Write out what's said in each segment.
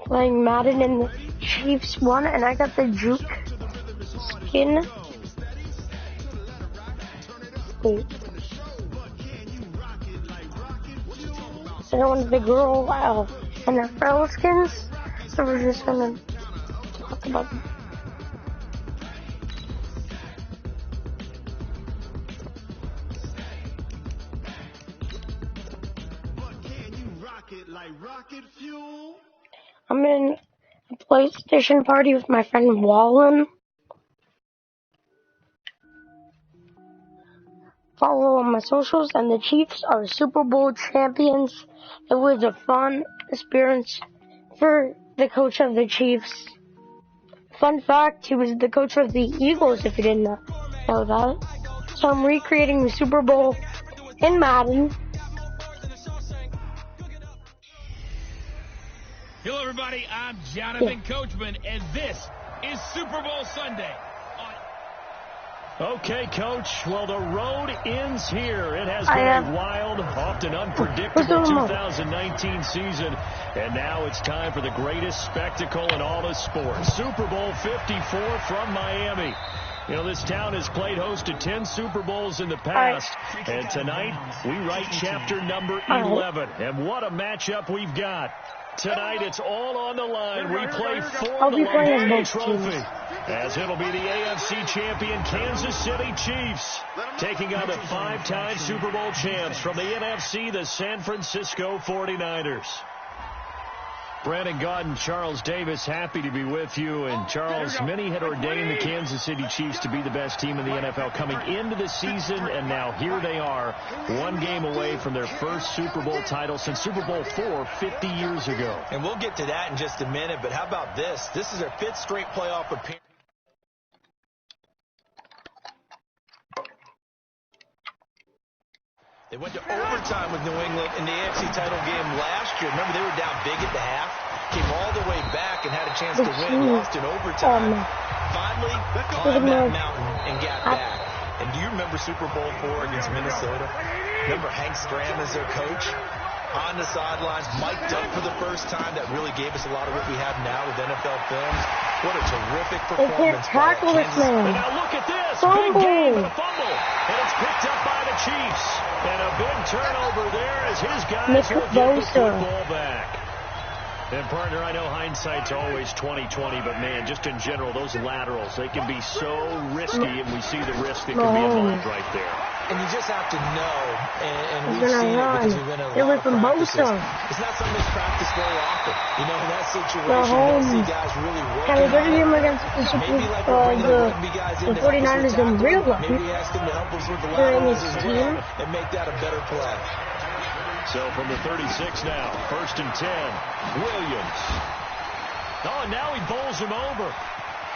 playing Madden and the Chiefs won, and I got the Juke skin. Wait. I don't want the girl NFL skins, so we're just gonna talk about them. I'm in a PlayStation party with my friend Wallen. Follow on my socials, and the Chiefs are Super Bowl champions. It was a fun experience for the coach of the Chiefs. Fun fact, he was the coach of the Eagles, if you didn't know that. So I'm recreating the Super Bowl in Madden. Hello, everybody. I'm Jonathan Coachman, and this is Super Bowl Sunday. Okay, Coach. Well, the road ends here. It has been a wild, often unpredictable 2019 season. And now it's time for the greatest spectacle in all of sports. Super Bowl 54 from Miami. You know, this town has played host to 10 Super Bowls in the past. And tonight, we write chapter number 11. And what a matchup we've got. Tonight, it's all on the line. We play for the Lombardi Trophy, as it'll be the AFC champion Kansas City Chiefs taking on the 5-time Super Bowl champs from the NFC, the San Francisco 49ers. Brandon Gaudin, Charles Davis, happy to be with you. And Charles, many had ordained the Kansas City Chiefs to be the best team in the NFL coming into the season, and now here they are, one game away from their first Super Bowl title since Super Bowl IV 50 years ago. And we'll get to that in just a minute, but how about this? This is their 5th straight playoff appearance. They went to overtime with New England in the AFC title game last year. Remember, they were down big at the half, came all the way back and had a chance to win, lost in overtime. Finally, climbed that mountain and got back. And do you remember Super Bowl IV against Minnesota? Remember Hank Stram as their coach? On the sidelines, mic'd up for the first time. That really gave us a lot of what we have now with NFL films. What a terrific performance by Kansas. And now look at this. Big game and a fumble. And it's picked up by the Chiefs. And a big turnover there as his guys will get the football back. And, partner, I know hindsight's always 20/20, but, man, just in general, those laterals, they can be so risky, and we see the risk that can be involved right there. And you just have to know, and we've seen it because we've been in a lot of practices. It's not something that's practiced very often. You know, in that situation, you don't see guys really working the 49ers in real life. Maybe ask them to help us with the laterals as well and make that a better play. So from the 36 now, 1st and 10, Williams. Oh, and now he bowls him over.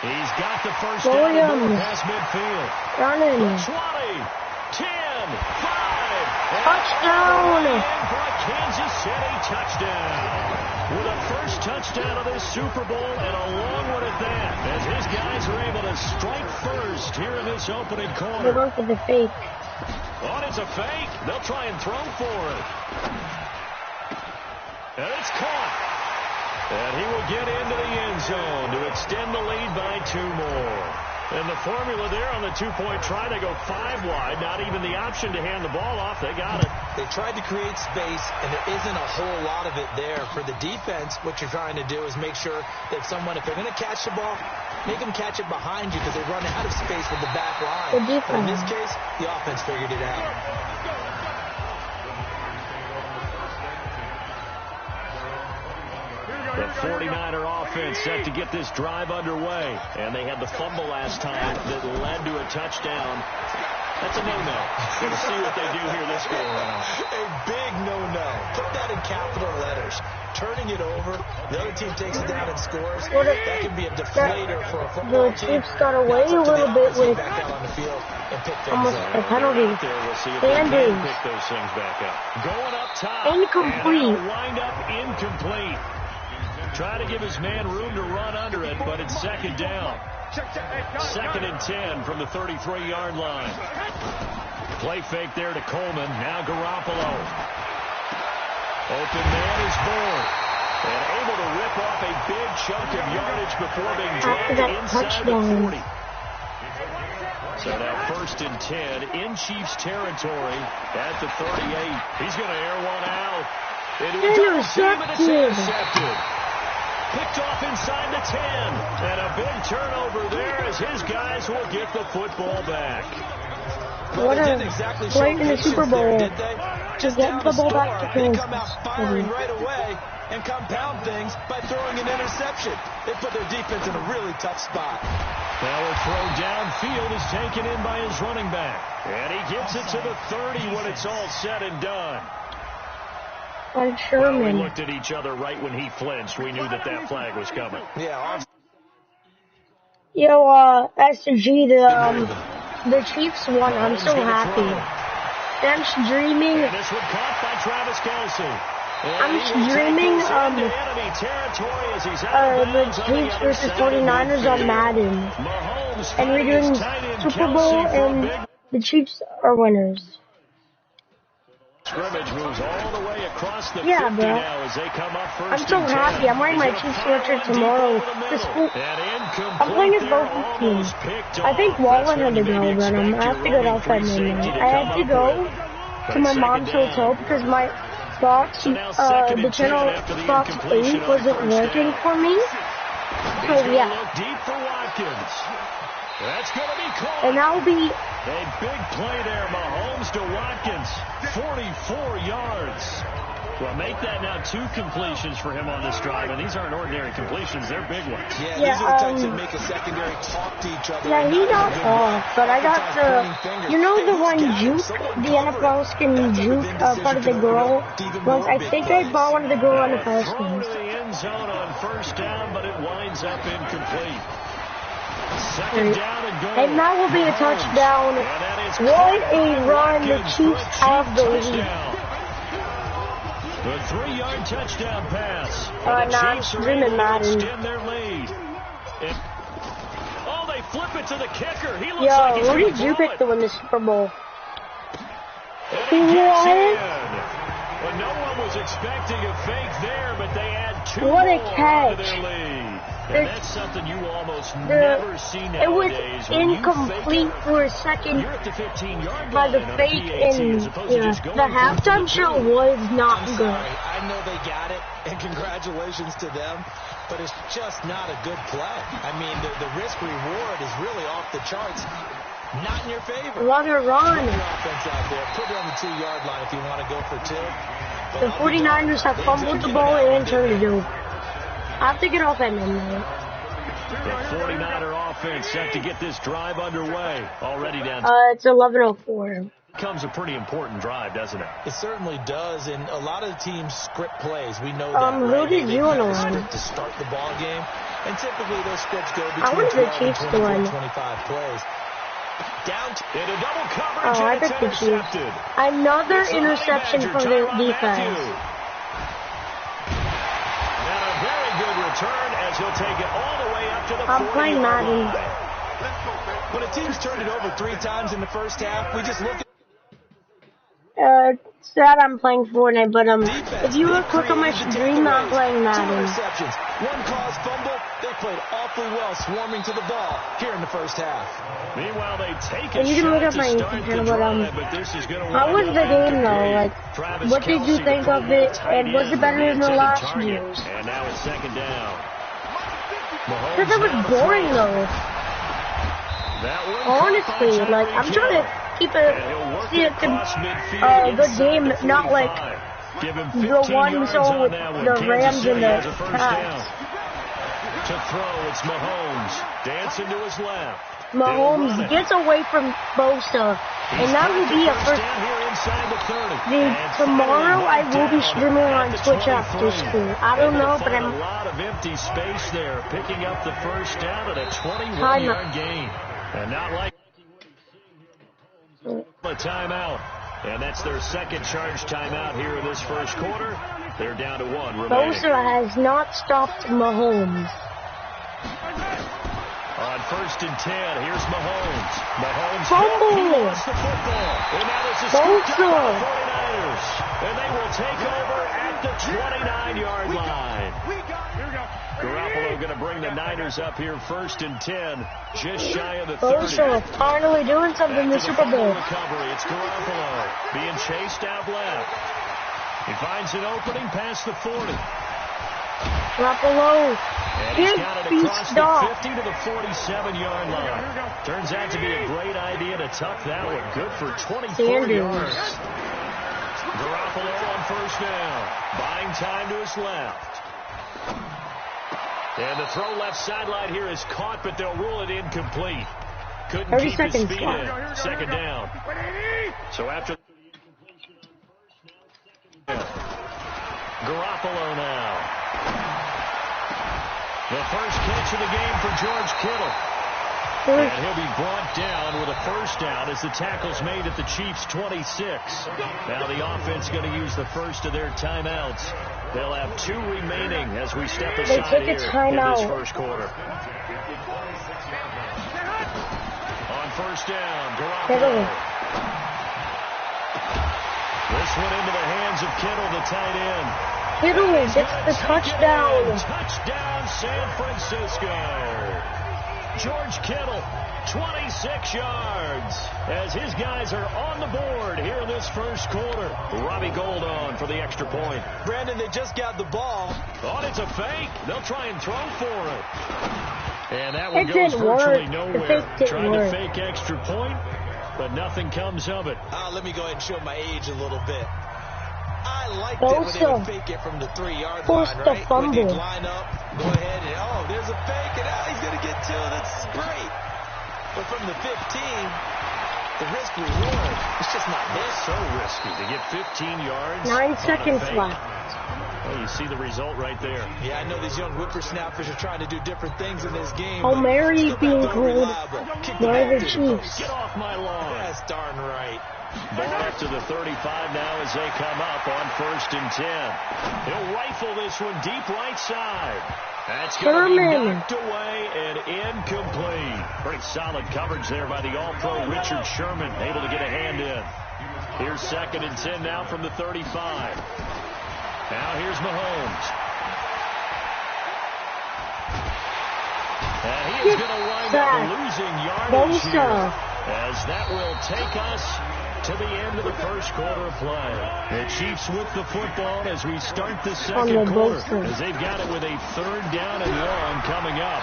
He's got the first down past midfield. 20, 10, 5. Touchdown! For a Kansas City touchdown. With a first touchdown of this Super Bowl and a long one at that, as his guys are able to strike first here in this opening quarter. They're going for the fake. Oh, it's a fake. They'll try and throw for it. And it's caught. And he will get into the end zone to extend the lead by 2 more. And the formula there on the 2-point try, they go 5 wide. Not even the option to hand the ball off. They got it. They tried to create space, and there isn't a whole lot of it there. For the defense, what you're trying to do is make sure that someone, if they're going to catch the ball, make them catch it behind you because they run out of space with the back line. But in this case, the offense figured it out. The 49er offense set to get this drive underway. And they had the fumble last time that led to a touchdown. That's a no-no. We'll see what they do here this go around. A big no-no. Put that in capital letters. Turning it over, the other team takes it down and scores. That can be a deflator for a football team. The Chiefs got away a little bit with almost a penalty. We'll see if they can pick those things back up. Going up top. Incomplete. And wind up incomplete. Try to give his man room to run under it, but it's 2nd down. 2nd and 10 from the 33-yard line. Play fake there to Coleman. Now Garoppolo. Open man is Bourne. And able to rip chip off a big chunk of yardage before being after dragged that inside the touchdown. 40. So now 1st and 10 in Chiefs territory at the 38. He's going to air one out. Intercepted. Picked off inside the 10. And a big turnover there as his guys will get the football back. What a play in the Super Bowl to get the ball back to Kansas. Come out firing right away and compound things by throwing an interception. They put their defense in a really tough spot. Now a throw downfield is taken in by his running back. And he gets it to the 30 when it's all said and done. On Sherman. Well, we looked at each other right when he flinched. We knew that that flag was coming. Yeah. Yo, SG, the Chiefs won. I'm so happy. I'm dreaming. And this one caught by Travis Kelce. I'm dreaming the Chiefs versus 49ers on Madden. And we're doing Super Bowl and the Chiefs are winners. Scrimmage moves all the way across the 50 bro. now as they come up first. I'm so happy. I'm wearing my Chiefs sweatshirt tomorrow. I'm playing as both teams. I think Wallen had to go, but I have to go outside midnight. I had to go to my mom's hotel because my Fox, the channel Fox 8 wasn't working for me. So yeah. Deep for Watkins. That's going to be caught. And that'll be a big play there. Mahomes to Watkins. 44 yards. Well, make that now 2 completions for him on this drive, and these aren't ordinary completions. They're big ones. Yeah, these are the types that make a secondary talk to each other. Yeah, he got off, but I got the, you know the one Juke, the NFL skin Juke, part of the girl ones. I think I bought one of the girl NFL skins. The end zone on first down, but it winds up incomplete. Second down and goal. And that will be a touchdown. What a run. The Chiefs have the lead. The 3-yard touchdown pass. Now I'm streaming Madden. Their lead. Oh, they flip it to the kicker. He looks Yo, like he's who did you pick to win the Super Bowl? Well, no one was expecting a fake there, but they had 2 what a more catch. to their lead. And that's something you almost never see nowadays. It was incomplete for a second. You're at the 15-yard by the line fake and the halftime show was not good. I know they got it, and congratulations to them, but it's just not a good play. I mean, the risk-reward is really off the charts. Not in your favor. What a run. Put your offense out there. Put it on the 2-yard line if you want to go for 2. The 49ers have fumbled the ball and turned it over. I have to get off at midnight. The 49er offense set to get this drive underway. Already down. It's 11:04. Becomes a pretty important drive, doesn't it? It certainly does, and a lot of the teams script plays. We know that. Who did you want to run? To start the ball game, and typically those scripts go between I wanted the Chiefs to win. 25 plays. Down in a double coverage. Oh, I picked the Chiefs. Another interception from the defense. Return as he'll take it all the way up to the I'm playing Madden. When a team's turned it over 3 times in the first half, we just look at sad I'm playing Fortnite, but if you look on my stream, I'm playing Madden. One caused fumble, they played awfully well swarming to the ball here in the first half. Meanwhile, they take a you can look at my YouTube channel, how was the game though? Like, what did you think of it, and was it better than the last years? And now it's second down. Because it was boring though. Honestly, like, I'm trying to keep it, see it the game, not like the one we saw with the Rams in the past. To throw, it's Mahomes. Dancing to his left. Mahomes gets away from Bosa, and that will be a first. Tomorrow I will be streaming on Twitch after school. I don't know, but I'm. A lot of empty space there, picking up the first down at a 21-yard gain, and not like a timeout. And that's their second charge timeout here in this first quarter. They're down to 1 remaining. Bosa has not stopped Mahomes. On first and 10, here's Mahomes. Mahomes fumble. Lost the football. And now this is Bosa. 49ers. And they will take over at the 29-yard line. bring the Niners up here 1st and 10, just shy of the 30. Bosa finally doing something in the Super Bowl. Recovery. It's Garoppolo being chased out left. He finds an opening past the 40. Garoppolo. And he's got it across the 50 to the 47-yard line. Turns out to be a great idea to tuck that one. Good for 24 yards. Garoppolo on 1st down. Buying time to his left. And the throw left sideline here is caught, but they'll rule it incomplete. Couldn't keep his feet in. 2nd down. So after Garoppolo now. The first catch of the game for George Kittle. And he'll be brought down with a 1st down as the tackle's made at the Chiefs' 26. Now the offense going to use the first of their timeouts. They'll have 2 remaining as we step aside here in this 1st quarter. On 1st down, Garoppolo. This one into the hands of Kittle, the tight end. Kittle gets the touchdown. Touchdown, San Francisco. George Kittle, 26 yards, as his guys are on the board here in this 1st quarter. Robbie Gould on for the extra point. Brandon, they just got the ball. Oh, it's a fake. They'll try and throw for it. And that one goes virtually nowhere. Trying to fake extra point, but nothing comes of it. Let me go ahead and show my age a little bit. I liked it when they would fake it from the 3-yard line, right? When they line up, go ahead and, there's a fake, and he's going to get 2. That's great. But from the 15, the risk reward, it's just not there. So risky to get 15 yards. 9 seconds left. Well, you see the result right there. Yeah, I know these young whippersnappers are trying to do different things in this game. Oh, Mary's being called by the Chiefs. Get off my lawn. That's darn right. Ball up to the 35 now as they come up on 1st and 10. He'll rifle this one deep right side. That's going to be knocked away and incomplete. Pretty solid coverage there by the All-Pro Richard Sherman, able to get a hand in. Here's 2nd and 10 now from the 35. Now here's Mahomes. And he is going to wind up losing yardage here, as that will take us to the end of the 1st quarter of play. The Chiefs with the football as we start the 2nd quarter, as they've got it with a 3rd down and long coming up.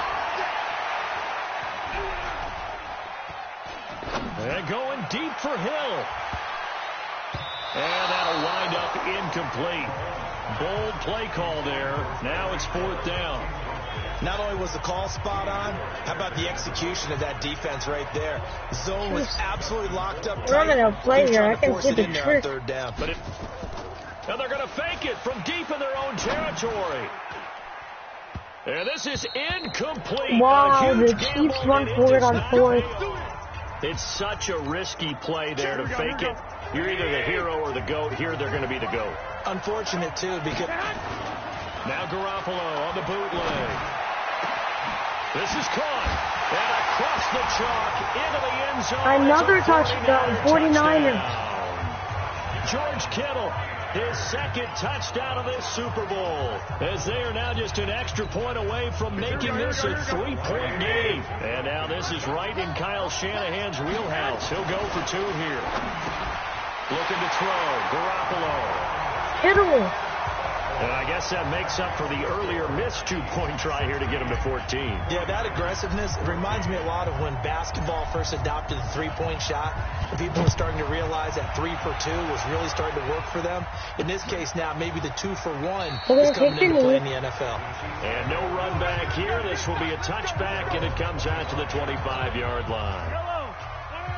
And going deep for Hill. And that'll wind up incomplete. Bold play call there. Now it's 4th down. Not only was the call spot on, how about the execution of that defense right there? Zone was absolutely locked up tight. We're going to play here. I can see the trick. 3rd down. But and they're going to fake it from deep in their own territory. And this is incomplete. Wow, the Chiefs run for it on 4th. It's such a risky play there to fake it. You're either the hero or the GOAT. Here they're going to be the GOAT. Unfortunate, too, because... Now Garoppolo on the bootleg. This is caught. And across the chalk into the end zone. Another touchdown, 49ers. George Kittle, his 2nd touchdown of this Super Bowl, as they are now just an extra point away from making this a 3-point game. And now this is right in Kyle Shanahan's wheelhouse. He'll go for 2 here. Looking to throw. Garoppolo. Kittle. And I guess that makes up for the earlier missed 2-point try here to get him to 14. Yeah, that aggressiveness, it reminds me a lot of when basketball first adopted the 3-point shot. People are starting to realize that 3 for 2 was really starting to work for them. In this case now, maybe the 2 for 1 is coming into play in the NFL. And no run back here. This will be a touchback, and it comes out to the 25-yard line.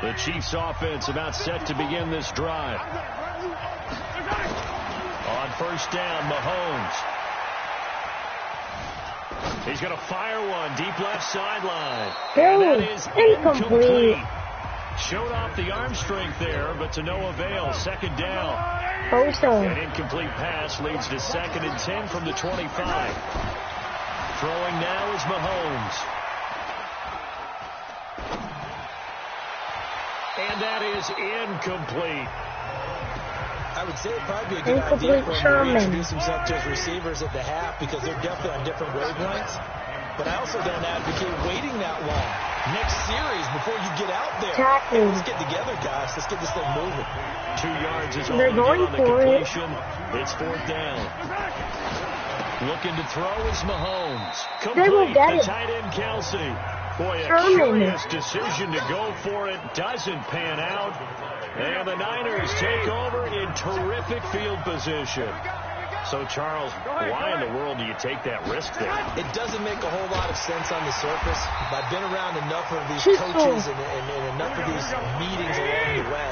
The Chiefs offense about set to begin this drive. On 1st down, Mahomes. He's going to fire one deep left sideline. And that is incomplete. Showed off the arm strength there, but to no avail. 2nd down. An incomplete pass leads to 2nd and 10 from the 25. Throwing now is Mahomes. And that is incomplete. I would say it'd probably be a good idea for him to introduce himself to his receivers at the half, because they're definitely on different wavelengths. but I also don't advocate waiting that long. Next series before you get out there. Exactly. Let's get together, guys. Let's get this thing moving. 2 yards is all They're going on the for it. completion. It's 4th down. Looking to throw is Mahomes. They will Complete get to it. tight end Kelsey. Boy, a Sherman. curious decision to go for it. Doesn't pan out. And the Niners take over in terrific field position. So, Charles, why in the world do you take that risk there? It doesn't make a whole lot of sense on the surface. I've been around enough of these Chisel. coaches and enough of these meetings along the way.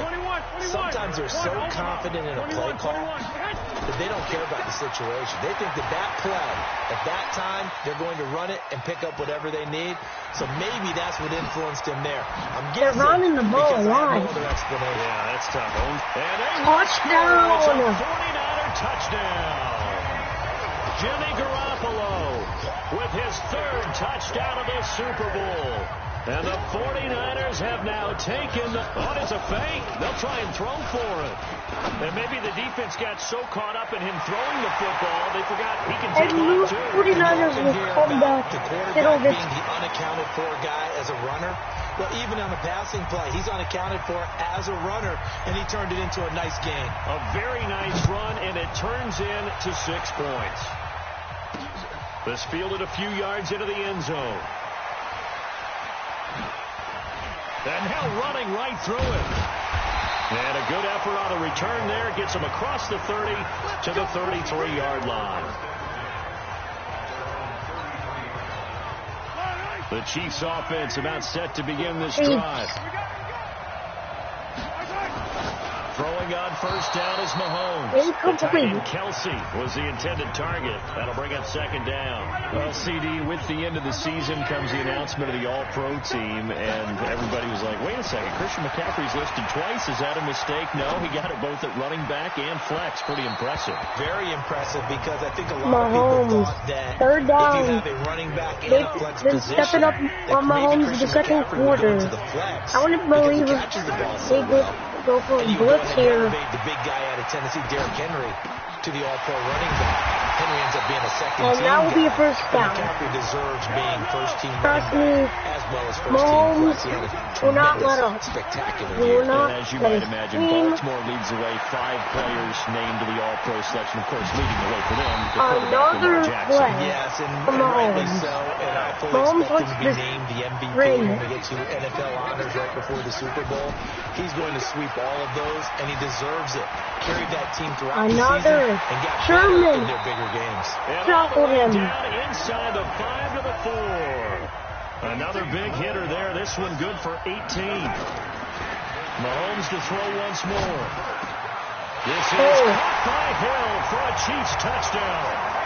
Sometimes they're so confident in a play call that they don't care about the situation. They think that that play, at that time, they're going to run it and pick up whatever they need. So maybe that's what influenced him there. I'm They're guessing running the ball because I have alive. no other explanation. Yeah, that's tough. And a Touchdown. It's a 49er touchdown. Jimmy Garoppolo with his 3rd touchdown of the Super Bowl. And the 49ers have now taken, it's a fake. They'll try and throw for it. And maybe the defense got so caught up in him throwing the football, they forgot he can take And off the too. 49ers will come back. The It'll quarterback get being the unaccounted for guy as a runner. Well, even on the passing play, he's unaccounted for as a runner, and he turned it into a nice gain. A very nice run, and it turns into 6 points. This fielded a few yards into the end zone. And now running right through it. And a good effort on the return there. Gets him across the 30 to the 33-yard line. The Chiefs offense about set to begin this drive. Throwing on first down is Mahomes. The tight end Kelsey was the intended target. That'll bring up 2nd down. Well, CD, with the end of the season comes the announcement of the All-Pro team, and everybody was like, wait a second, Christian McCaffrey's listed twice. Is that a mistake? No, he got it both at running back and flex. Pretty impressive. Very impressive, because I think a lot of people thought that 3rd down. if you have a running back and a flex They've been position, stepping up on Mahomes in the second quarter. I wouldn't believe if they would go for a blitz here. The big guy out of Tennessee, Derrick Henry, to the All-Pro running back. Henry ends up being a second And team that will be a guy. first down. McCaffrey deserves being first-team Trust running me, back as well as Mahomes first-team flex. He had a will not let tremendous, up. spectacular Will year. not And as you let might his imagine, team. Baltimore leads the way. 5 players named to the All-Pro selection. Of course, leading the way for them. The quarterback, Another Lamar Jackson. play. Yes, and For rightly Mahomes. so. And I fully Mahomes expect him wants to be this named the MVP ring. when we get to NFL honors right before the Super Bowl. He's going to sweep all of those, and he deserves it. Carried that team throughout Another the season and got Sherman. better in their bigger games. And Tackled him. down inside the 5 to the 4. Another big hitter there. This one good for 18. Mahomes to throw once more. This is caught by Hill for a Chiefs touchdown.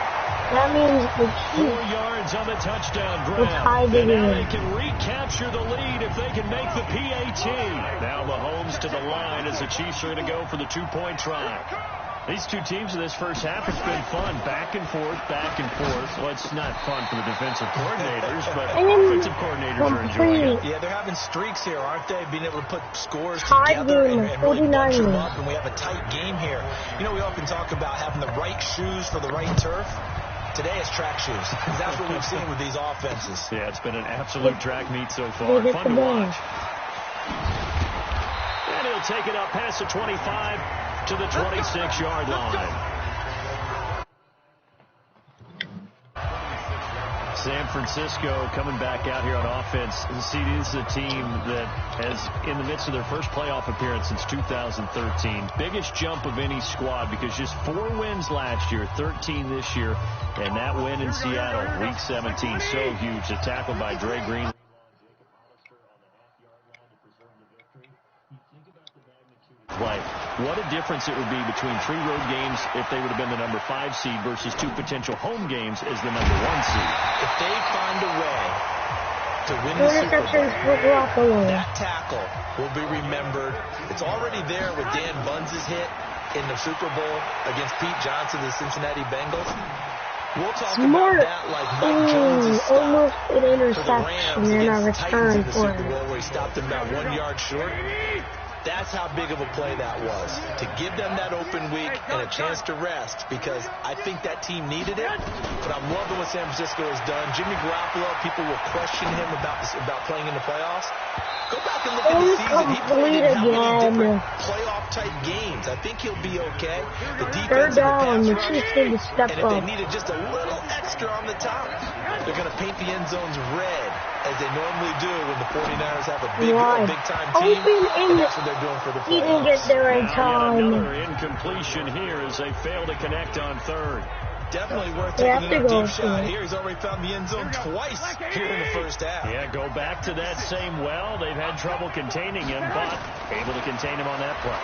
That means the 4 Chiefs yards on the touchdown will grab. tie the And now game. they can recapture the lead if they can make the PAT. Now Mahomes to the line as the Chiefs are going to go for the 2-point try. These two teams in this first half, it's been fun. Back and forth, back and forth. Well, it's not fun for the defensive coordinators, but offensive coordinators are enjoying it. Yeah, they're having streaks here, aren't they? Being able to put scores Tied together game, and really bunch them 49ers. up, and we have a tight game here. You know, we often talk about having the right shoes for the right turf. Today it's track shoes. That's what we've seen with these offenses. Yeah, it's been an absolute track meet so far. They hit Fun the to ball. watch. And he'll take it up past the 25 to the 26-yard line. San Francisco coming back out here on offense. See, this is a team that has, in the midst of their first playoff appearance since 2013, biggest jump of any squad because just 4 wins last year, 13 this year, and that win in Seattle, Week 17, so huge. A tackle by Dre Green. Play. What a difference it would be between 3 road games if they would have been the number 5 seed versus 2 potential home games as the number 1 seed. If they find a way to win the Super Bowl, that tackle will be remembered. It's already there with Dan Buns' hit in the Super Bowl against Pete Johnson, the Cincinnati Bengals. We'll talk about that like Mike Jones' stop almost an for the interception Rams and a against the Titans return in the for Super it. Bowl where he stopped them about 1 yard short. That's how big of a play that was, to give them that open week and a chance to rest, because I think that team needed it. But I'm loving what San Francisco has done. Jimmy Garoppolo, people will question him about playing in the playoffs. Go back and look at the season. He played in how many different playoff-type games. I think he'll be okay. The defense and the pass rush, and if they needed just a little extra on the top, they're going to paint the end zones red, as they normally do when the 49ers have a big-time team. That's what they're doing for the playoffs. He didn't get there in time. Another incompletion here as they fail to connect on third. Definitely worth taking a deep shot here. He's already found the end zone twice here in the first half. Yeah, go back to that same well. They've had trouble containing him, but able to contain him on that play.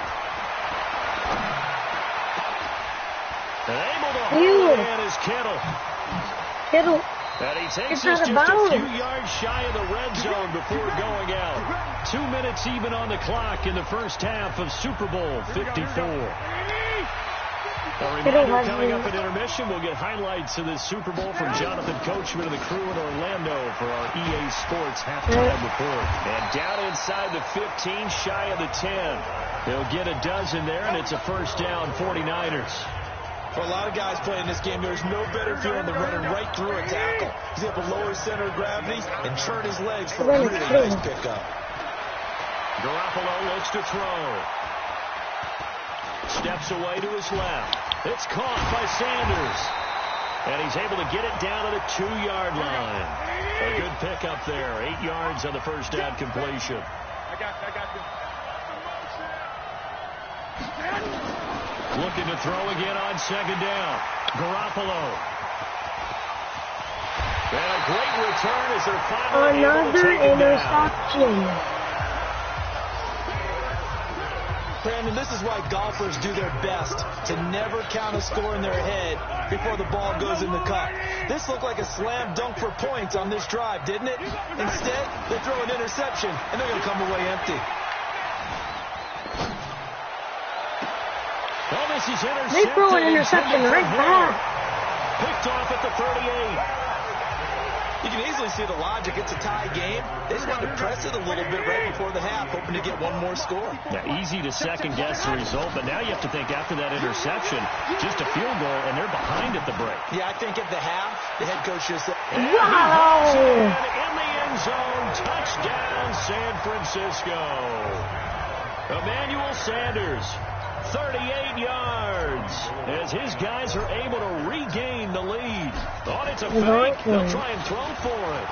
And able to hold it in is Kittle. And he takes us just a few yards shy of the red zone before going out. 2 minutes even on the clock in the first half of Super Bowl 54. A reminder coming up at intermission, we'll get highlights of this Super Bowl from Jonathan Coachman and the crew in Orlando for our EA Sports halftime report. And down inside the 15, shy of the 10. They'll get a dozen there, and it's a first down, 49ers. For a lot of guys playing this game, there's no better feeling than running right through a tackle. He's able to lower his center of gravity and churn his legs for a really nice pickup. Garoppolo looks to throw. Steps away to his left. It's caught by Sanders. And he's able to get it down to the 2-yard line. A good pickup there. 8 yards on the first down completion. I got you. Looking to throw again on second down. Garoppolo. And a great return as they're finally able to take it down. Brandon, this is why golfers do their best to never count a score in their head before the ball goes in the cup. This looked like a slam dunk for points on this drive, didn't it? Instead, they throw an interception, and they're going to come away empty. Well, this is intercepted. They throw an interception right back. Picked off at the 38. You can easily see the logic. It's a tie game. They just wanted to press it a little bit right before the half, hoping to get one more score. Yeah, easy to second-guess the result, but now you have to think after that interception, just a field goal, and they're behind at the break. Yeah, I think at the half, the head coach just said, wow! In the end zone, touchdown, San Francisco. Emmanuel Sanders, 38 yards, as his guys are able to regain the lead. Oh, it's a fake. They'll try and throw for it.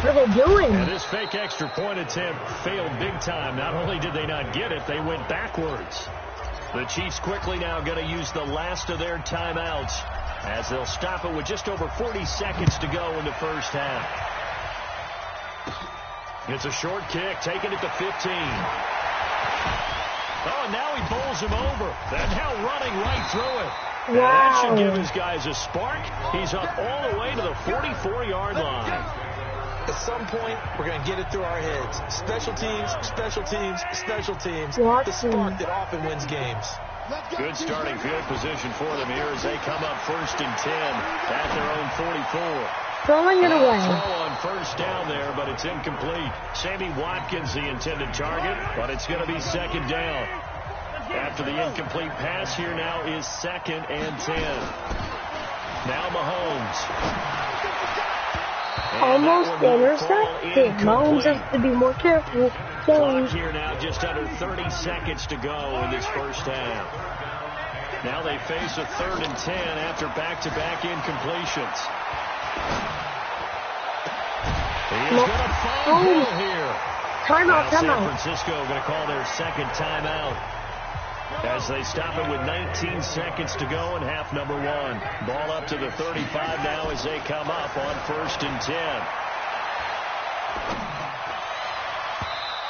What are they doing? And this fake extra point attempt failed big time. Not only did they not get it, they went backwards. The Chiefs quickly now going to use the last of their timeouts as they'll stop it with just over 40 seconds to go in the first half. It's a short kick, taken at the 15. Oh, and now he bowls him over. And now running right through it. Wow. Now that should give his guys a spark. He's up all the way to the 44-yard line. At some point, we're going to get it through our heads. Special teams, special teams, special teams. The spark that often wins games. Good starting field position for them here as they come up 1st and 10 at their own 44. Throwing it away. Throw on first down there, but it's incomplete. Sammy Watkins, the intended target, but it's going to be second down. After the incomplete pass, here now is 2nd and 10. Now Mahomes. Almost intercepted. Mahomes has to be more careful. Clock here now, just under 30 seconds to go in this first half. Now they face a 3rd and 10 after back-to-back incompletions. He's going to fumble here. Timeout. San Francisco going to call their second timeout as they stop it with 19 seconds to go in half number 1. Ball up to the 35 now as they come up on 1st and 10.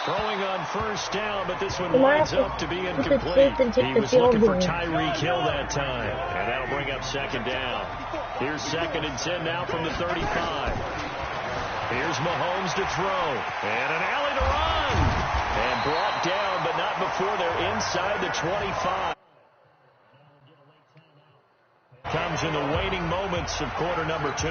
Throwing on first down, but this one winds up to be incomplete. He was looking for Tyreek Hill that time, and that'll bring up second down. Here's 2nd and 10 now from the 35. Here's Mahomes to throw, and an alley to run. And brought down, but not before they're inside the 25. Comes in the waning moments of quarter number 2.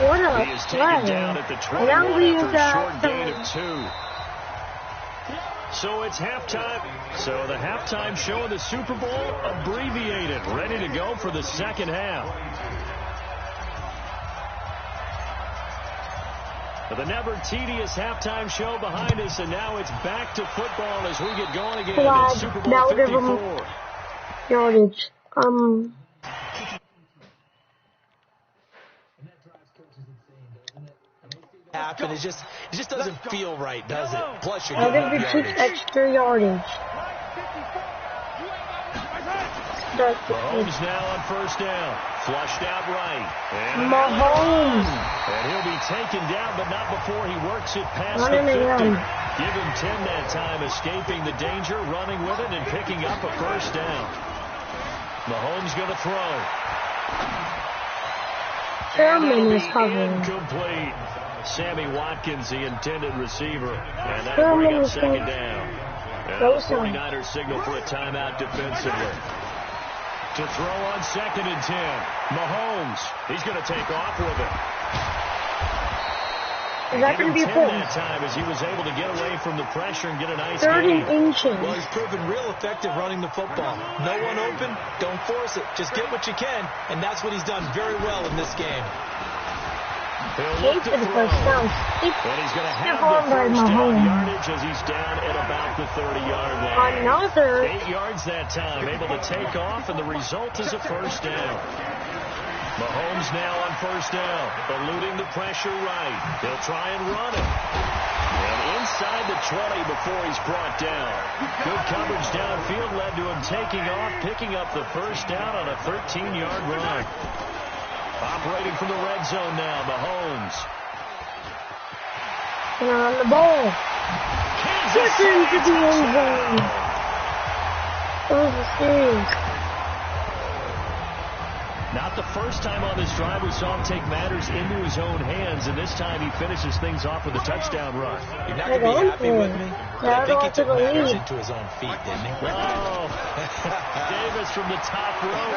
What a He is taken down at the 21 now we after a got short gain of 2. So it's halftime. So the halftime show of the Super Bowl abbreviated, ready to go for the second half. The never tedious halftime show behind us, and now it's back to football as we get going again in Super Bowl 54. Yardage. Happen. It just doesn't feel right, does it? Plus, you're I'll getting give the yardage. Chiefs extra yardage. Mahomes now on first down. Flushed out right. And Mahomes. And he'll be taken down, but not before he works it past the 50. Give him 10 that time, escaping the danger, running with it, and picking up a first down. Mahomes going to throw. Thurman is covering. Incomplete. Sammy Watkins, the intended receiver. And that'll bring up second down. And the 49ers signal for a timeout defensively. To throw on 2nd and 10. Mahomes. He's going to take off with it. Is that going to be a pull? That time as he was able to get away from the pressure and get a nice 30 inches. Well, he's proven real effective running the football. No one open, don't force it. Just get what you can, and that's what he's done very well in this game. He'll look to throw. And he's going to have the first down yardage as he's down at about the 30-yard line. Another 8 yards that time, able to take off, and the result is a first down. Mahomes now on first down, eluding the pressure right. He'll try and run it. And inside the 20 before he's brought down. Good coverage downfield led to him taking off, picking up the first down on a 13-yard run. Operating from the red zone now, Mahomes. On the ball. Gets into the end zone. It was a series. Not the first time on this drive we saw him take matters into his own hands, and this time he finishes things off with a touchdown run. You're not going to be happy with me? I think he took matters into his own feet, didn't he? Oh, Davis from the top row.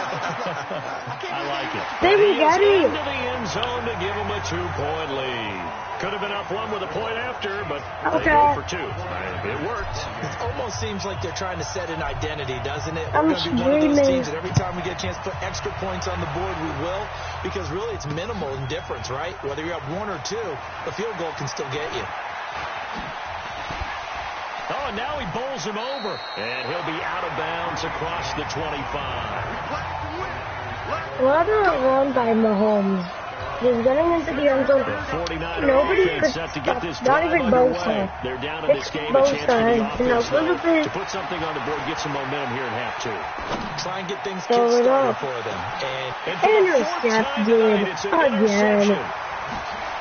I like it. Then we got it. Into the end zone to give him a 2-point lead. Could have been up 1 with a point after, but they go for 2. It worked. It almost seems like they're trying to set an identity, doesn't it? I'm We're going to be one of those teams that every time we get a chance to put extra points on the board, we will, because really it's minimal in difference, right? Whether you're up 1 or 2, a field goal can still get you. Oh, and now he bowls him over, and he'll be out of bounds across the 25. What a run by Mahomes. He's running into the end zone. Nobody could set to get this not even Bosa. They're down in this game. A chance for the offense to put something on the board, get some momentum here in half 2. Try and get things kick-started for them. And for the 4th time tonight, it's an interception.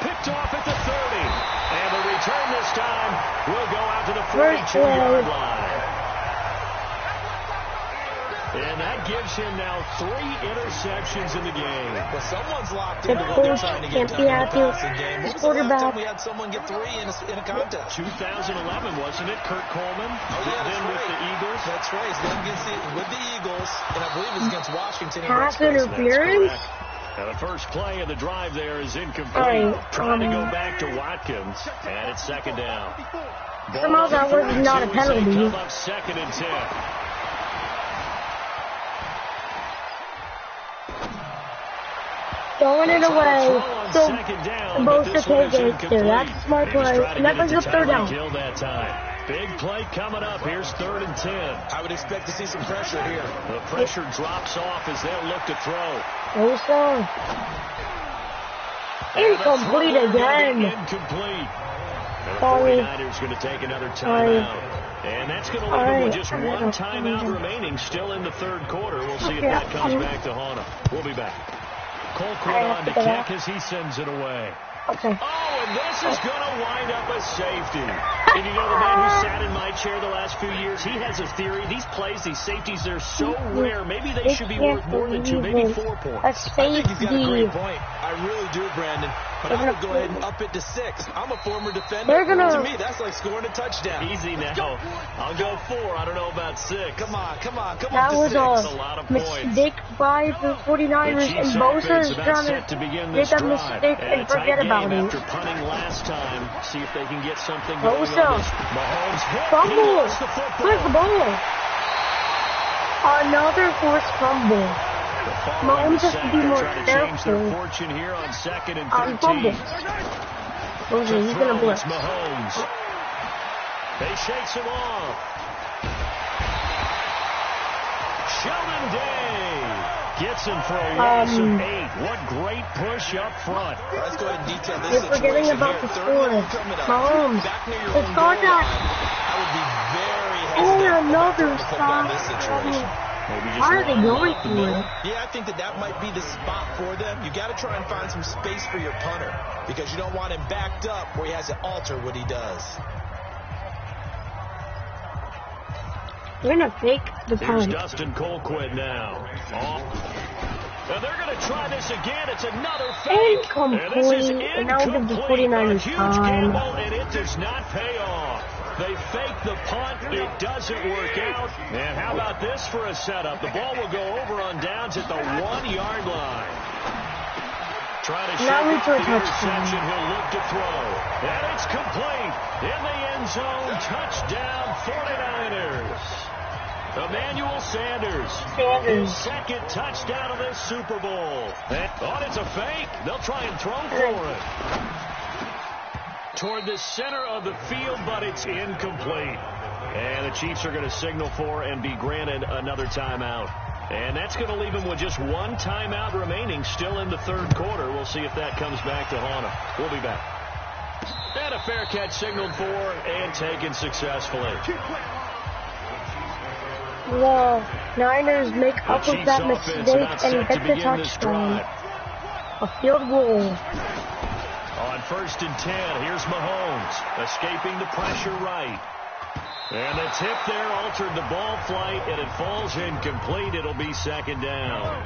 Picked off at the 30. And the return this time will go out to the 42-yard line. And that gives him now 3 interceptions in the game. Well, someone's locked into what they're trying to get done in the passing game. When was the last time we had someone get 3 in a contest? 2011, wasn't it? Kurt Coleman. Then with the Eagles. That's right. He's done with the Eagles, and I believe it's against Washington. Pass interference? Now the first play of the drive there is incomplete. Trying to go back to Watkins, and it's 2nd down. Somehow that was not a penalty. 2nd and 10. Throwing it away. So both to take it. That's a smart play. And that brings up 3rd down. Big play coming up. Here's 3rd and 10. I would expect to see some pressure here. The pressure drops off as they'll look to throw. Bosa. Incomplete again. Incomplete. And the 49ers going to take another timeout. And that's going to leave them with just 1 timeout remaining still in the 3rd quarter. We'll see if that comes back to haunt them. We'll be back. Colquitt on to kick as he sends it away. Okay. Oh, and this is going to wind up a safety. And you know, the man who sat in my chair the last few years, he has a theory. These plays, these safeties, they're so rare. Maybe they should be worth more than 2, maybe 4 points. I think he's got a great point. I really do, Brandon. But I would go ahead and up it to 6. I'm a former defender. To me, that's like scoring a touchdown. Easy now. I'll go 4. I don't know about 6. Come on. That was a mistake by the 49ers, and Bosa is trying to make a mistake and forget about it. After punting last time, see if they can get something going on. Mahomes fumble. Where's the ball? Another forced fumble. Mahomes has to be more careful here on 2nd and 13. Fumble. He's going to blitz. Mahomes. They shakes him off. Sheldon Day gets him for a loss of 8. What great push up front. Let's go ahead and detail this. You're forgetting about the score. Mahomes. It's contact. I would be very hesitant another stop. How are they going through it? Yeah, I think that might be the spot for them. You got to try and find some space for your punter because you don't want him backed up where he has to alter what he does. We're going to fake the punt. Here's Dustin Colquitt now. And they're going to try this again. It's another fake. Incomplete. And now we give the 49ers time. Gamble, and it does not pay off. They fake the punt. It doesn't work out. And how about this for a setup? The ball will go over on downs at the 1-yard line. Try to shoot the interception. He'll look to throw. And it's complete. In the end zone. Touchdown 49ers. Emmanuel Sanders. His 2nd touchdown of this Super Bowl. It's a fake. They'll try and throw for it. Toward the center of the field, but it's incomplete. And the Chiefs are going to signal for and be granted another timeout. And that's going to leave them with just 1 timeout remaining still in the 3rd quarter. We'll see if that comes back to haunt them. We'll be back. And a fair catch signaled for and taken successfully. The Niners make up with that mistake and get the touchdown. A field goal. On 1st and 10, here's Mahomes, escaping the pressure right. And the tip there altered the ball flight, and it falls incomplete. It'll be 2nd down.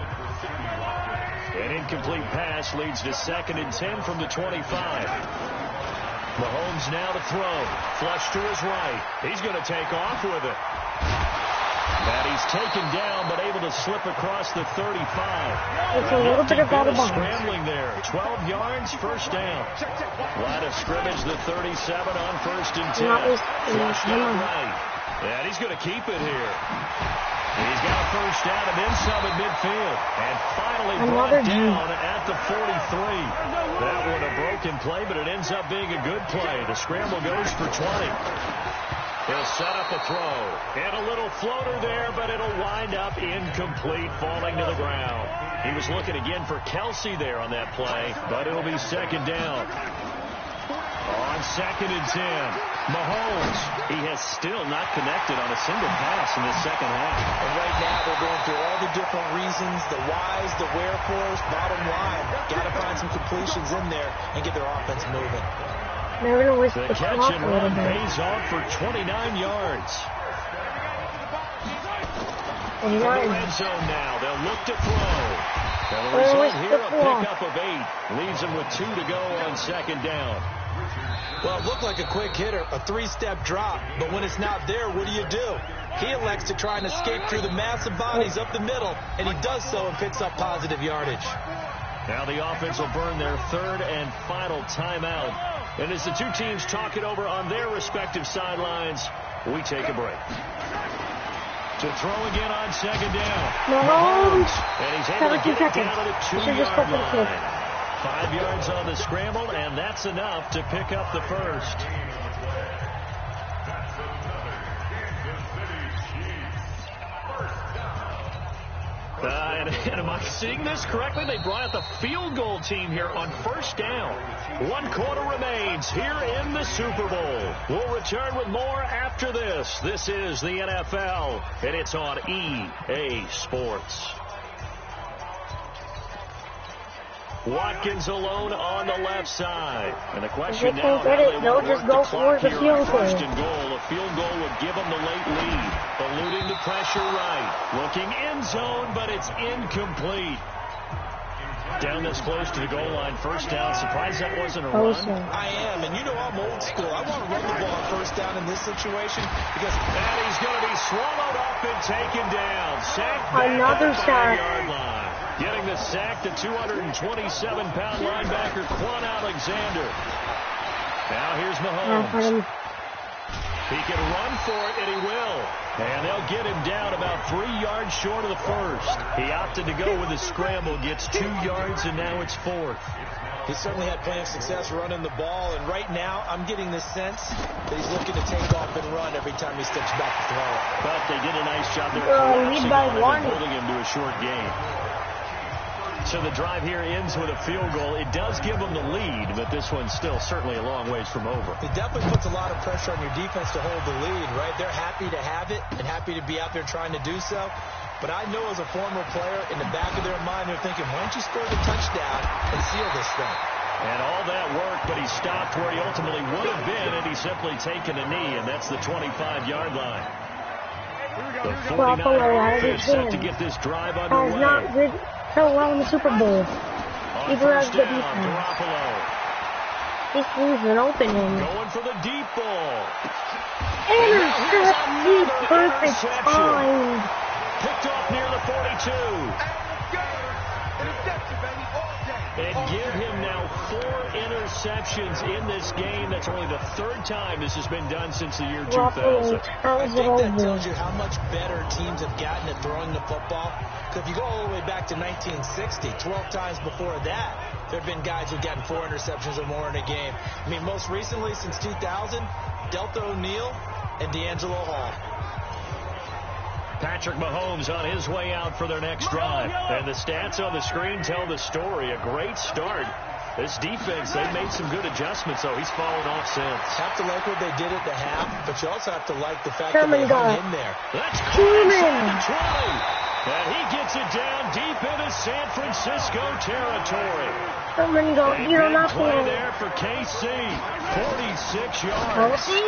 An incomplete pass leads to 2nd and 10 from the 25. Mahomes now to throw. Flush to his right. He's going to take off with it. And he's taken down, but able to slip across the 35. It's a little bit of out of bounds. Scrambling there. 12 yards, 1st down. Line of scrimmage, the 37 on 1st and 10. Flushed out right. And he's going to keep it here. He's got a 1st down and then some at midfield. And finally brought down at the 43. That one a broken play, but it ends up being a good play. The scramble goes for 20. He'll set up a throw. And a little floater there, but it'll wind up incomplete, falling to the ground. He was looking again for Kelsey there on that play, but it'll be 2nd down. On 2nd and 10, Mahomes. He has still not connected on a single pass in the 2nd half. And right now they're going through all the different reasons, the whys, the wherefores. Bottom line, got to find some completions in there and get their offense moving. They're going to risk the the catch clock and a little run bit. pays off for 29 yards. And In the red zone now, they'll look to throw. And the result here, a pickup of 8. Leaves them with 2 to go on 2nd down. Well, it looked like a quick hitter, a 3-step drop. But when it's not there, what do? He elects to try and escape through the massive bodies up the middle, and he does so and picks up positive yardage. Now the offense will burn their 3rd and final timeout. And as the two teams talk it over on their respective sidelines, we take a break. To throw again on 2nd down. Mahomes. And he's able to get it down to the 2-yard line. 5 yards on the scramble, and that's enough to pick up the 1st. And am I seeing this correctly? They brought out the field goal team here on 1st down. 1 quarter remains here in the Super Bowl. We'll return with more after this. This is the NFL, and it's on EA Sports. Watkins alone on the left side. And the question they now, can't get it, they'll just go for the field goal. First and goal. A field goal would give them the late lead. Eluding the pressure right. Looking end zone, but it's incomplete. Down this close to the goal line, first down. Surprised that wasn't a run. I am, and you know I'm old school. I want to run the ball on first down in this situation because he's going to be swallowed up and taken down. Sacked back another at the sack. 5-yard line. Getting the sack, the 227-pound linebacker Quan Alexander. Now here's Mahomes. He can run for it, and he will. And they'll get him down about 3 yards short of the first. He opted to go with a scramble, gets 2 yards, and now it's fourth. He certainly had plenty of success running the ball, and right now I'm getting the sense that he's looking to take off and run every time he steps back to throw it. But they did a nice job there lead by one. holding him to a short game. So the drive here ends with a field goal. It does give them the lead, but this one's still certainly a long ways from over. It definitely puts a lot of pressure on your defense to hold the lead, right? They're happy to have it and happy to be out there trying to do so. But I know as a former player, in the back of their mind, they're thinking, why don't you score the touchdown and seal this thing? And all that work, but he stopped where he ultimately would have been, and he's simply taken a knee, and that's the 25-yard line. The 49er offense set to get this drive underway. Not good so well in the Super Bowl. Either has the defense. This leaves an opening. Going for the deep ball. Intercept, perfect time. Picked off near the 42. And give him now 4 interceptions in this game. That's only the 3rd time this has been done since the year 2000. I think that tells you how much better teams have gotten at throwing the football. Because if you go all the way back to 1960, 12 times before that, there have been guys who've gotten 4 interceptions or more in a game. I mean, most recently, since 2000, Delta O'Neal and D'Angelo Hall. Patrick Mahomes on his way out for their next drive. And the stats on the screen tell the story. A great start. This defense, they've made some good adjustments, so he's fallen off since. Have to like what they did at the half, but you also have to like the fact that they hung in there. That's inside the 20. And he gets it down deep into San Francisco territory. You're not play there for KC. 46 yards. Kelsey?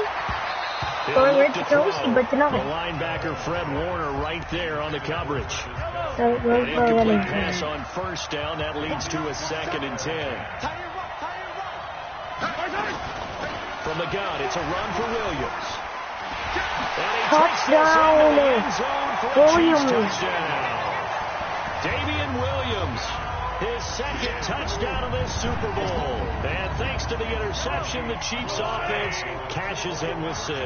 Going right to Kelsey, but not. The linebacker Fred Warner right there on the coverage. So An incomplete pass on first down. That leads to a 2nd and 10. From the gun, it's a run for Williams. Touchdown! Williams. Damian Williams, his 2nd touchdown of this Super Bowl. And thanks to the interception, the Chiefs offense cashes in with 6.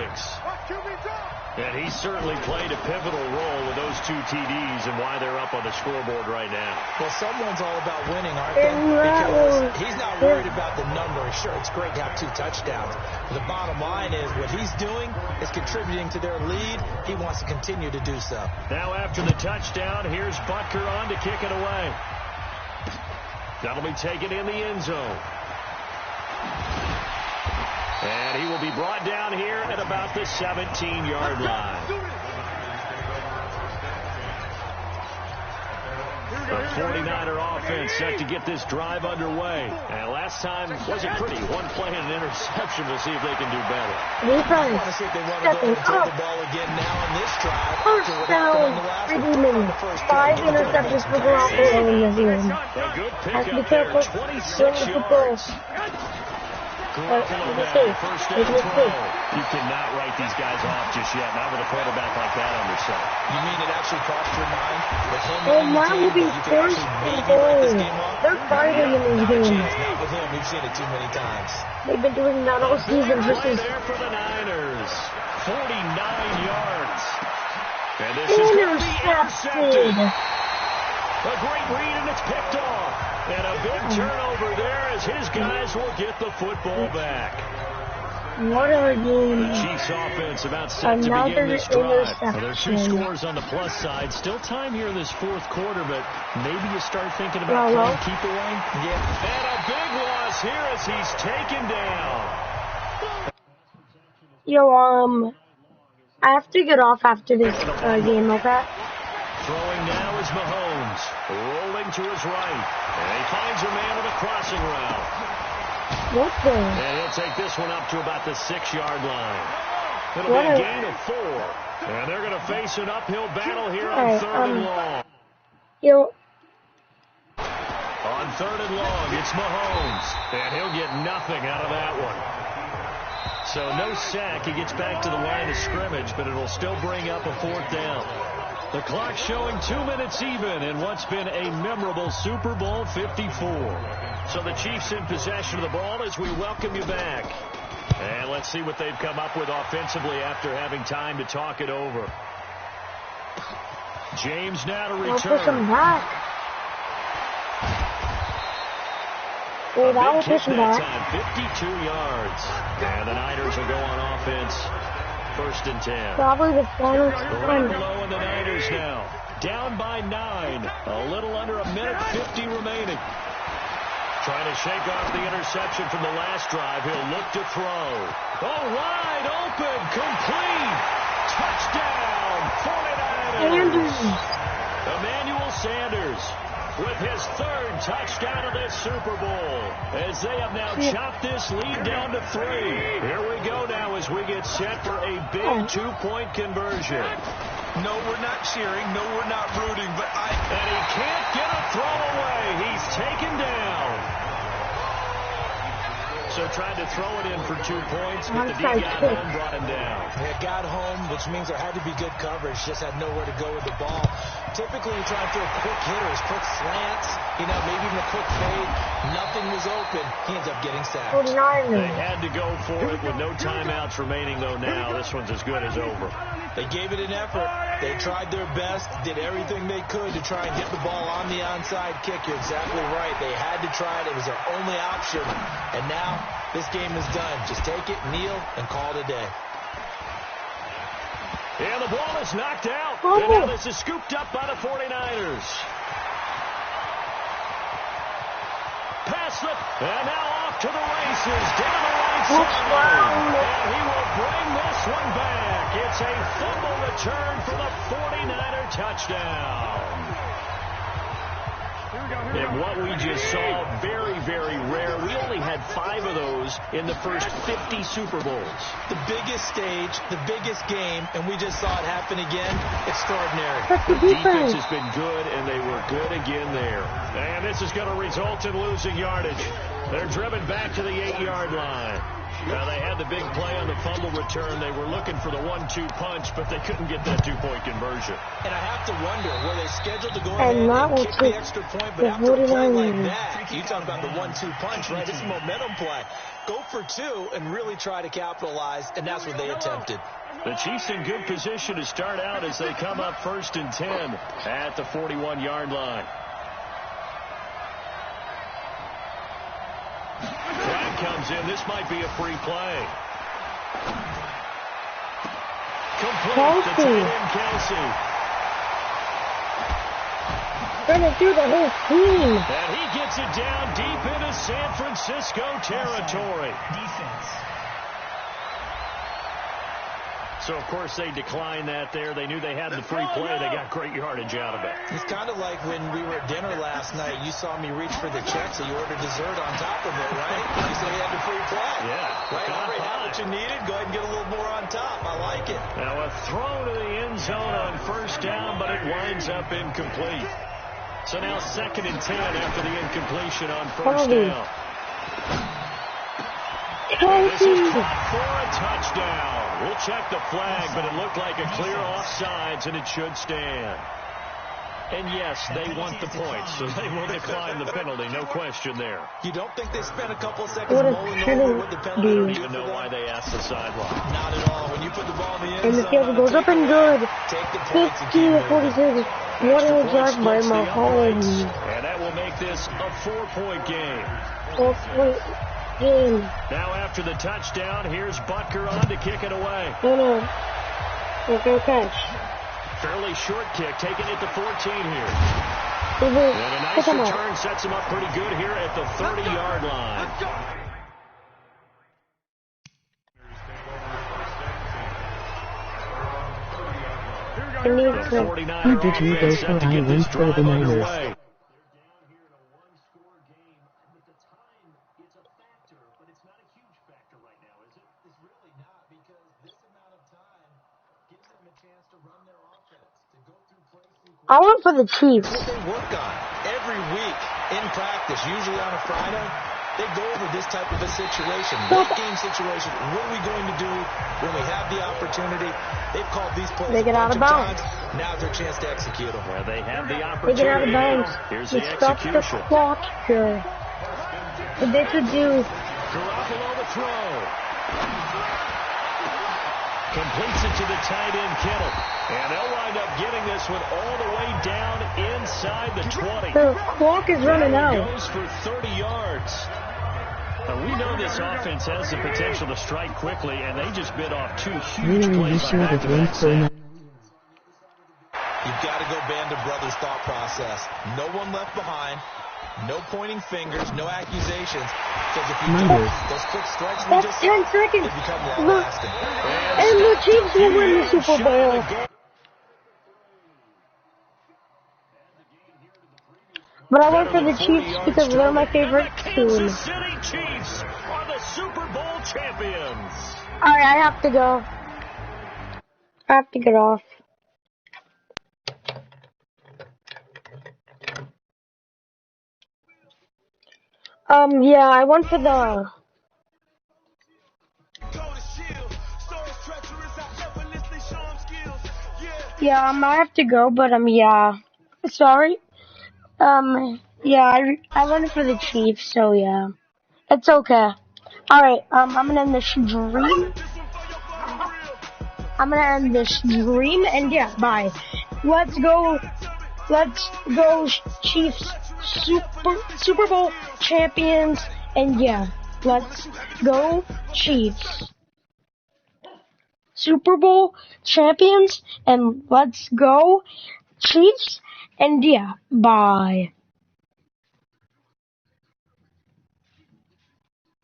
And he certainly played a pivotal role with those 2 TDs and why they're up on the scoreboard right now. Well, someone's all about winning, aren't they? Because he's not worried about the number. Sure, it's great to have 2 touchdowns. But the bottom line is what he's doing is contributing to their lead. He wants to continue to do so. Now after the touchdown, here's Butker on to kick it away. That'll be taken in the end zone. And he will be brought down here at about the 17-yard line. The 49er offense set to get this drive underway. And last time wasn't pretty. 1 play and an interception. We'll see if they can do better. I want to see if they want to go and throw the ball again now on this drive. First down, 5 interceptions for Garoppolo in this game. Have to be careful. 26 yards. First down throw. You cannot write these guys off just yet. Not with a quarterback like that under center. You mean it actually crossed your mind? Now will be first and goal. They're fighting in these games. Not with him. We've seen it too many times. They've been doing that all season. Right there for the Niners. 49 yards. And this is going to be intercepted. A great read, and it's picked off. And a big turnover there as his guys will get the football back. What are we doing? The Chiefs offense about set to begin this drive. Well, there are 2 scores on the plus side. Still time here in this 4th quarter, but maybe you start thinking about playing keep away. Yeah. And a big loss here as he's taken down. Yo, I have to get off after this game, okay? Throwing now is Mahomes. Mahomes rolling to his right. And he finds a man with a crossing route. And he'll take this one up to about the 6-yard line. It'll be a gain of 4. And they're going to face an uphill battle here on 3rd and long. On 3rd and long, it's Mahomes. And he'll get nothing out of that one. So no sack. He gets back to the line of scrimmage, but it'll still bring up a 4th down. The clock showing 2 minutes even in what's been a memorable Super Bowl 54. So the Chiefs in possession of the ball as we welcome you back. And let's see what they've come up with offensively after having time to talk it over. James now to return. Push him back. A big kick that time, 52 yards. And the Niners will go on offense. 1st and 10. Probably the final Right below in the Niners now. Down by 9. A little under a minute 50 remaining. Trying to shake off the interception from the last drive. He'll look to throw. Oh, wide open. Complete. Touchdown. 49ers. Emmanuel Sanders with his 3rd touchdown of this Super Bowl. As they have now chopped this lead down to 3. Here we go now as we get set for a big 2-point conversion. No, we're not cheering. No, we're not rooting. But And he can't get a throw away. He's taken down. So tried to throw it in for 2 points, but the D got home, brought him down. It got home, which means there had to be good coverage. Just had nowhere to go with the ball. Typically, you try to throw quick hitters, quick slants, maybe even a quick fade. Nothing was open. He ends up getting sacked. They had to go for it with no timeouts remaining, though, now. This one's as good as over. They gave it an effort. They tried their best, did everything they could to try and get the ball on the onside kick. You're exactly right. They had to try it. It was their only option. And now this game is done. Just take it, kneel, and call it a day. And the ball is knocked out. And now this is scooped up by the 49ers. Pass slip. And now off to the races. Down the right side. And he will bring this one back. It's a fumble return for the 49er touchdown. And what we just saw, very, very rare. We only had 5 of those in the first 50 Super Bowls. The biggest stage, the biggest game, and we just saw it happen again. Extraordinary. The defense has been good, and they were good again there. And this is going to result in losing yardage. They're driven back to the 8-yard line. Now, they had the big play on the fumble return. They were looking for the 1-2 punch, but they couldn't get that 2-point conversion. And I have to wonder, were they scheduled to go ahead and kick the extra point? But after a play like that, you talk about the 1-2 punch, right? It's a momentum play. Go for 2 and really try to capitalize, and that's what they attempted. The Chiefs in good position to start out as they come up 1st and 10 at the 41-yard line. That comes in. This might be a free play. Complete to tight end Kelsey. Gonna do the whole team. And he gets it down deep into San Francisco territory. Defense. So, of course, they declined that there. They knew they had the free play. They got great yardage out of it. It's kind of like when we were at dinner last night. You saw me reach for the check, so you ordered dessert on top of it, right? You said you had the free play. Yeah. Right? Already had what you needed. Go ahead and get a little more on top. I like it. Now, a throw to the end zone on 1st down, but it winds up incomplete. So now 2nd and 10 after the incompletion on 1st down. This is caught for a touchdown. We'll check the flag, but it looked like a clear offsides, and it should stand. And yes, they want the points, so they will decline the penalty, no question there. You don't think they spent a couple seconds mulling over what the penalty? I don't even know why they asked the sideline. Not at all. When you put the ball in the end zone, and the field goes up and good. Take the points 50-46. What a yard by Mahomes. And that will make this a 4-point game. 4-point game. Now after the touchdown, here's Butker on to kick it away. No. Okay, catch. Fairly short kick, taking it to 14 here. And a nice return sets him up pretty good here at the 30-yard line. We need to. Who did you go for? I went for the Niners. I went for the Chiefs. What they work on every week in practice, usually on a Friday, they go over this type of a situation, late game situation. What are we going to do when we have the opportunity? They've called these plays They get out of bounds. Now's their chance to execute them. Where they have the They opportunity. get out of bounds. Here's They the stop the execution. clock here. What they could do. Garoppolo the throw. Completes it to the tight end, Kittle. And they'll wind up getting this one all the way down inside the 20. The clock is running out. Goes for 30 yards. We know this offense has the potential to strike quickly, and they just bit off two huge plays by back-to-back snaps. You've got to go Band of Brothers thought process. No one left behind. No pointing fingers. No accusations. Because if you do, those quick strikes we That's just 10 seconds. they become long-lasting. And the Chiefs will win the Super Bowl. But I went for the Chiefs because they're my favorite team. Kansas City Chiefs are the Super Bowl champions. Alright, I have to go. I have to get off. Yeah, I went for the... Yeah, I have to go, but, yeah. Sorry. Yeah, I went for the Chiefs, so yeah. It's okay. Alright, I'm gonna end this dream. And yeah, bye. Let's go Chiefs, Super Bowl champions, and yeah, let's go Chiefs. Super Bowl champions, and let's go Chiefs, and yeah, bye.